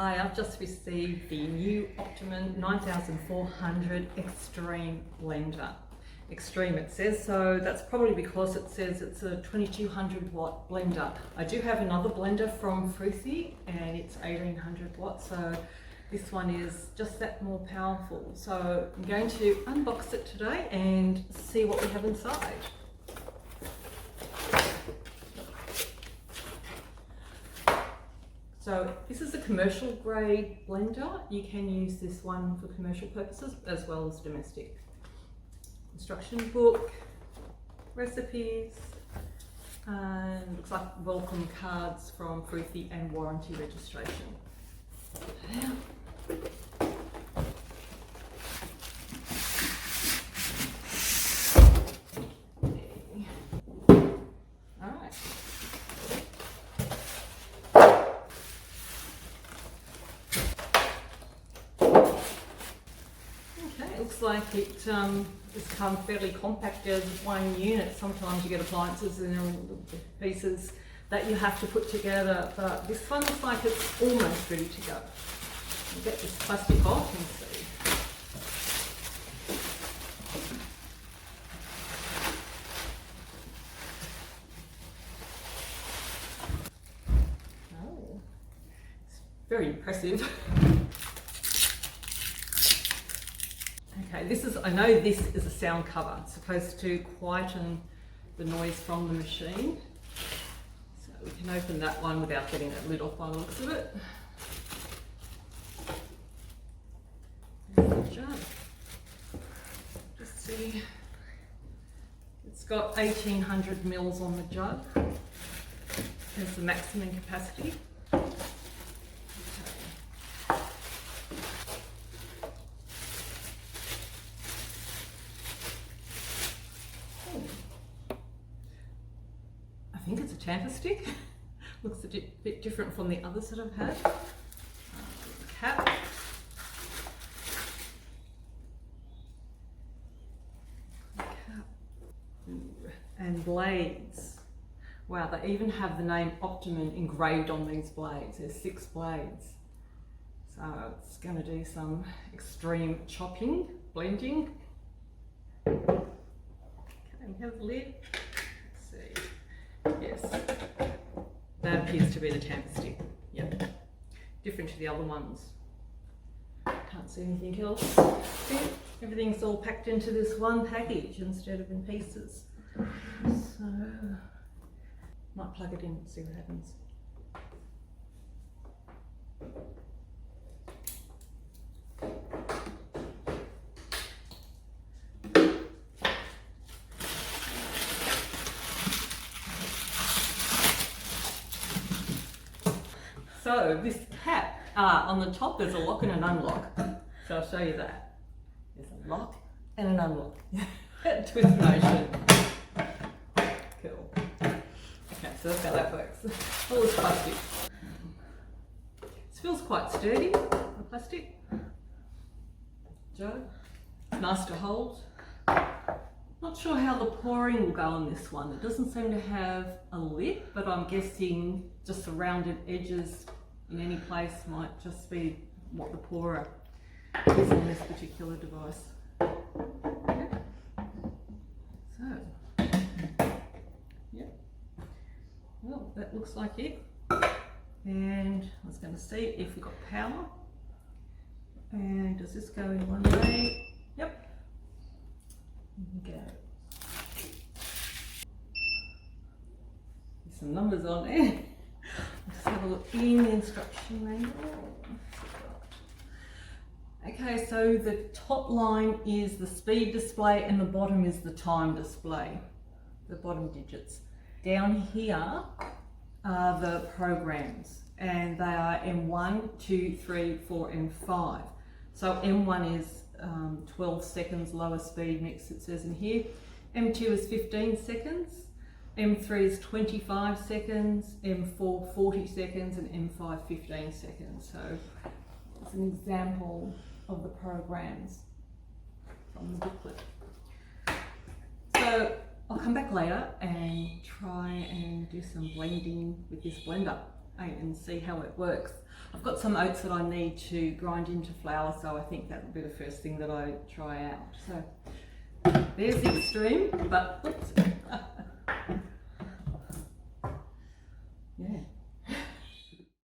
Hi, I've just received the new Optimum 9400 Extreme Blender. Extreme it says, so that's probably because it says it's a 2200 watt blender. I do have another blender from Froothie and it's 1800 watts, so this one is just that more powerful. So I'm going to unbox it today and see what we have inside. So this is a commercial grade blender. You can use this one for commercial purposes as well as domestic. Instruction book, recipes, and looks like welcome cards from Froothie and warranty registration. Looks like it has come fairly compact as one unit. Sometimes you get appliances in pieces that you have to put together, but this one looks like it's almost ready to go. We'll get this plastic off and see. Oh, it's very impressive. Okay, I know this is a sound cover. It's supposed to quieten the noise from the machine. So we can open that one without getting that lid off by the looks of it. There's the jug. Just see. It's got 1800 mils on the jug. There's the maximum capacity. I think it's a tamper stick. Looks a bit different from the others that I've had. Cap. And blades. Wow, they even have the name Optimum engraved on these blades. There's 6 blades. So it's going to do some extreme chopping, blending. Okay, we have the lid. Let's see. Yes, that appears to be the tamper stick. Yep, different to the other ones. Can't see anything else. See, everything's all packed into this one package instead of in pieces. So, might plug it in and see what happens. So this cap, on the top there's a lock and an unlock. So I'll show you that. There's a lock and an unlock. Twist motion. Cool. Okay, so that's how that works. All this plastic. This feels quite sturdy, the plastic. Jug. Nice to hold. Not sure how the pouring will go on this one. It doesn't seem to have a lid, but I'm guessing just the rounded edges in any place might just be what the pourer is on this particular device. Okay. So, yeah. Well, that looks like it. And I was going to see if we got power. And does this go in one way? Yep. Go. There's some numbers on there. Let's have a look in the instruction manual. Okay, so the top line is the speed display and the bottom is the time display, the bottom digits. Down here are the programs, and they are M1, 2, 3, 4 and 5. So M1 is 12 seconds lower speed mix, it says in here. M2 is 15 seconds, M3 is 25 seconds, M4 40 seconds and M5 15 seconds. So it's an example of the programs from the booklet. So I'll come back later and try and do some blending with this blender. and see how it works. I've got some oats that I need to grind into flour, so I think that will be the first thing that I try out. So there's the extreme, but